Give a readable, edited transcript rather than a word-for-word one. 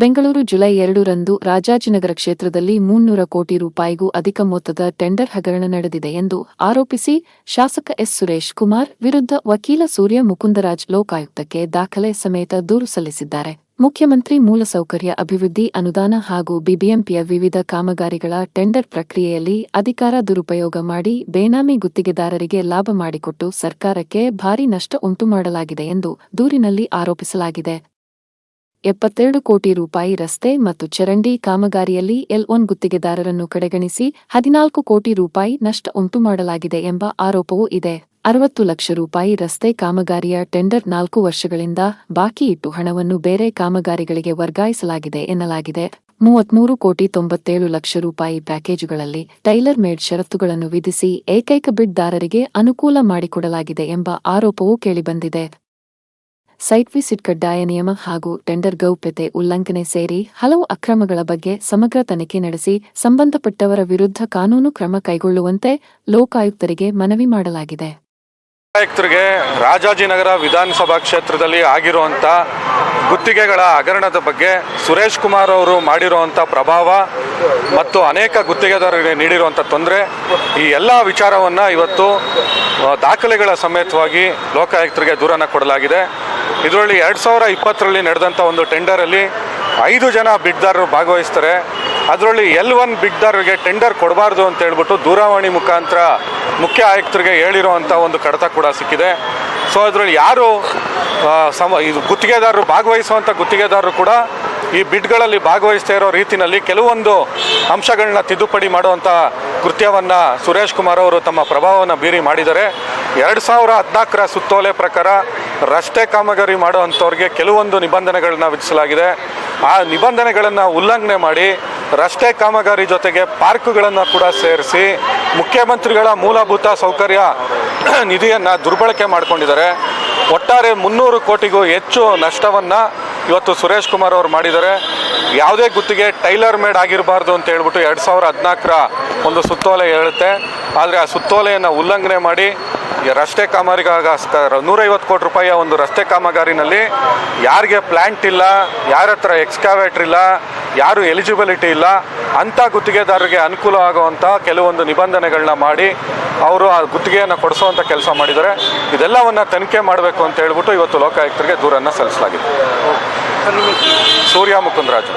Bengaluru July 2ರಂದು Rajajinagar ಕ್ಷೇತ್ರದಲ್ಲಿ 300 ಕೋಟಿ ರೂಪಾಯಿಗೂ ಅಧಿಕ ಮೊತ್ತದ ಟೆಂಡರ್ ಹಗರಣ ನಡೆದಿದೆ ಎಂದು ಆರೋಪಿಸಿ ಶಾಸಕ ಎಸ್. ಸುರೇಶ್ ಕುಮಾರ್ ವಿರುದ್ಧ ವಕೀಲ ಸೂರ್ಯ ಮುಕುಂದರಾಜ್ ಲೋಕಾಯುಕ್ತಕ್ಕೆ ದಾಖಲೆ ಸಮೇತ ದೂರು ಸಲ್ಲಿಸಿದ್ದಾರೆ. ಮುಖ್ಯಮಂತ್ರಿ ಮೂಲಸೌಕರ್ಯ ಅಭಿವೃದ್ಧಿ ಅನುದಾನ ಹಾಗೂ ಬಿಬಿಎಂಪಿಯ ವಿವಿಧ ಕಾಮಗಾರಿಗಳ ಟೆಂಡರ್ ಪ್ರಕ್ರಿಯೆಯಲ್ಲಿ ಅಧಿಕಾರ ದುರುಪಯೋಗ ಮಾಡಿ ಬೇನಾಮಿ ಗುತ್ತಿಗೆದಾರರಿಗೆ ಲಾಭ ಮಾಡಿಕೊಟ್ಟು ಸರ್ಕಾರಕ್ಕೆ ಭಾರೀ ನಷ್ಟ ಉಂಟುಮಾಡಲಾಗಿದೆ ಎಂದು ದೂರಿನಲ್ಲಿ ಆರೋಪಿಸಲಾಗಿದೆ. 72 ಕೋಟಿ ರೂಪಾಯಿ ರಸ್ತೆ ಮತ್ತು ಚರಂಡಿ ಕಾಮಗಾರಿಯಲ್ಲಿ L1 ಗುತ್ತಿಗೆದಾರರನ್ನು ಕಡೆಗಣಿಸಿ 14 ಕೋಟಿ ರೂಪಾಯಿ ನಷ್ಟ ಉಂಟುಮಾಡಲಾಗಿದೆ ಎಂಬ ಆರೋಪವೂ ಇದೆ. 60 ಲಕ್ಷ ರೂಪಾಯಿ ರಸ್ತೆ ಕಾಮಗಾರಿಯ ಟೆಂಡರ್ 4 ವರ್ಷಗಳಿಂದ ಬಾಕಿ ಇಟ್ಟು ಹಣವನ್ನು ಬೇರೆ ಕಾಮಗಾರಿಗಳಿಗೆ ವರ್ಗಾಯಿಸಲಾಗಿದೆ ಎನ್ನಲಾಗಿದೆ. 33 ಕೋಟಿ 97 ಲಕ್ಷ ರೂಪಾಯಿ ಪ್ಯಾಕೇಜುಗಳಲ್ಲಿ ಟೈಲರ್ ಮೇಡ್ ಷರತ್ತುಗಳನ್ನು ವಿಧಿಸಿ ಏಕೈಕ ಬಿಡ್ದಾರರಿಗೆ ಅನುಕೂಲ ಮಾಡಿಕೊಡಲಾಗಿದೆ ಎಂಬ ಆರೋಪವೂ ಕೇಳಿಬಂದಿದೆ. ಸೈಟ್ ವಿಸಿಟ್ ಕಡ್ಡಾಯ ನಿಯಮ ಹಾಗೂ ಟೆಂಡರ್ ಗೌಪ್ಯತೆ ಉಲ್ಲಂಘನೆ ಸೇರಿ ಹಲವು ಅಕ್ರಮಗಳ ಬಗ್ಗೆ ಸಮಗ್ರ ತನಿಖೆ ನಡೆಸಿ ಸಂಬಂಧಪಟ್ಟವರ ವಿರುದ್ಧ ಕಾನೂನು ಕ್ರಮ ಕೈಗೊಳ್ಳುವಂತೆ ಲೋಕಾಯುಕ್ತರಿಗೆ ಮನವಿ ಮಾಡಲಾಗಿದೆ. ಲೋಕಾಯುಕ್ತರಿಗೆ ರಾಜಾಜಿನಗರ ವಿಧಾನಸಭಾ ಕ್ಷೇತ್ರದಲ್ಲಿ ಆಗಿರುವಂಥ ಗುತ್ತಿಗೆಗಳ ಹಗರಣದ ಬಗ್ಗೆ ಸುರೇಶ್ ಕುಮಾರ್ ಅವರು ಮಾಡಿರುವಂಥ ಪ್ರಭಾವ ಮತ್ತು ಅನೇಕ ಗುತ್ತಿಗೆದಾರರಿಗೆ ನೀಡಿರುವಂಥ ತೊಂದರೆ, ಈ ಎಲ್ಲ ವಿಚಾರವನ್ನು ಇವತ್ತು ದಾಖಲೆಗಳ ಸಮೇತವಾಗಿ ಲೋಕಾಯುಕ್ತರಿಗೆ ದೂರನ್ನು ಕೊಡಲಾಗಿದೆ. ಇದರಲ್ಲಿ 2020ರಲ್ಲಿ ನಡೆದಂಥ ಒಂದು ಟೆಂಡರಲ್ಲಿ 5 ಜನ ಬಿಡ್ದಾರರು ಭಾಗವಹಿಸ್ತಾರೆ. ಅದರಲ್ಲಿ L1 ಬಿಡ್ದಾರರಿಗೆ ಟೆಂಡರ್ ಕೊಡಬಾರ್ದು ಅಂತ ಹೇಳ್ಬಿಟ್ಟು ದೂರವಾಣಿ ಮುಖಾಂತರ ಮುಖ್ಯ ಆಯುಕ್ತರಿಗೆ ಹೇಳಿರುವಂಥ ಒಂದು ಕಡತ ಕೂಡ ಸಿಕ್ಕಿದೆ. ಸೊ ಅದರಲ್ಲಿ ಯಾರು ಇದು ಗುತ್ತಿಗೆದಾರರು ಭಾಗವಹಿಸುವಂಥ ಗುತ್ತಿಗೆದಾರರು ಕೂಡ ಈ ಬಿಡ್ಗಳಲ್ಲಿ ಭಾಗವಹಿಸ್ತಾ ಇರೋ ರೀತಿಯಲ್ಲಿ ಕೆಲವೊಂದು ಅಂಶಗಳನ್ನ ತಿದ್ದುಪಡಿ ಮಾಡುವಂಥ ಕೃತ್ಯವನ್ನು ಸುರೇಶ್ ಕುಮಾರ್ ಅವರು ತಮ್ಮ ಪ್ರಭಾವವನ್ನು ಬೀರಿ ಮಾಡಿದ್ದಾರೆ. 2014ರ ಸುತ್ತೋಲೆ ಪ್ರಕಾರ ರಸ್ತೆ ಕಾಮಗಾರಿ ಮಾಡುವಂಥವ್ರಿಗೆ ಕೆಲವೊಂದು ನಿಬಂಧನೆಗಳನ್ನ ವಿಧಿಸಲಾಗಿದೆ. ಆ ನಿಬಂಧನೆಗಳನ್ನು ಉಲ್ಲಂಘನೆ ಮಾಡಿ ರಸ್ತೆ ಕಾಮಗಾರಿ ಜೊತೆಗೆ ಪಾರ್ಕ್ಗಳನ್ನು ಕೂಡ ಸೇರಿಸಿ ಮುಖ್ಯಮಂತ್ರಿಗಳ ಮೂಲಭೂತ ಸೌಕರ್ಯ ನಿಧಿಯನ್ನು ದುರ್ಬಳಕೆ ಮಾಡಿಕೊಂಡಿದ್ದಾರೆ. ಒಟ್ಟಾರೆ 300 ಕೋಟಿಗೂ ಹೆಚ್ಚು ನಷ್ಟವನ್ನು ಇವತ್ತು ಸುರೇಶ್ ಕುಮಾರ್ ಅವರು ಮಾಡಿದ್ದಾರೆ. ಯಾವುದೇ ಗುತ್ತಿಗೆ ಟೈಲರ್ ಮೇಡ್ ಆಗಿರಬಾರ್ದು ಅಂತ ಹೇಳ್ಬಿಟ್ಟು 2014ರ ಒಂದು ಸುತ್ತೋಲೆ ಹೇಳುತ್ತೆ. ಆದರೆ ಆ ಸುತ್ತೋಲೆಯನ್ನು ಉಲ್ಲಂಘನೆ ಮಾಡಿ ರಸ್ತೆ ಕಾಮಗಾರಿಗೋಸ್ಕರ 150 ಕೋಟಿ ರೂಪಾಯಿಯ ಒಂದು ರಸ್ತೆ ಕಾಮಗಾರಿನಲ್ಲಿ ಯಾರಿಗೆ ಪ್ಲ್ಯಾಂಟ್ ಇಲ್ಲ, ಯಾರ ಹತ್ರ ಎಕ್ಸ್ಕಾವೇಟ್ರ್ ಇಲ್ಲ, ಯಾರು ಎಲಿಜಿಬಿಲಿಟಿ ಇಲ್ಲ ಅಂಥ ಗುತ್ತಿಗೆದಾರರಿಗೆ ಅನುಕೂಲ ಆಗುವಂಥ ಕೆಲವೊಂದು ನಿಬಂಧನೆಗಳನ್ನ ಮಾಡಿ ಅವರು ಆ ಗುತ್ತಿಗೆಯನ್ನು ಕೊಡಿಸುವಂಥ ಕೆಲಸ ಮಾಡಿದ್ದಾರೆ. ಇದೆಲ್ಲವನ್ನು ತನಿಖೆ ಮಾಡಬೇಕು ಅಂತ ಹೇಳ್ಬಿಟ್ಟು ಇವತ್ತು ಲೋಕಾಯುಕ್ತರಿಗೆ ದೂರನ್ನು ಸಲ್ಲಿಸಲಾಗಿದೆ. ಸೂರ್ಯ ಮುಕುಂದರಾಜ್.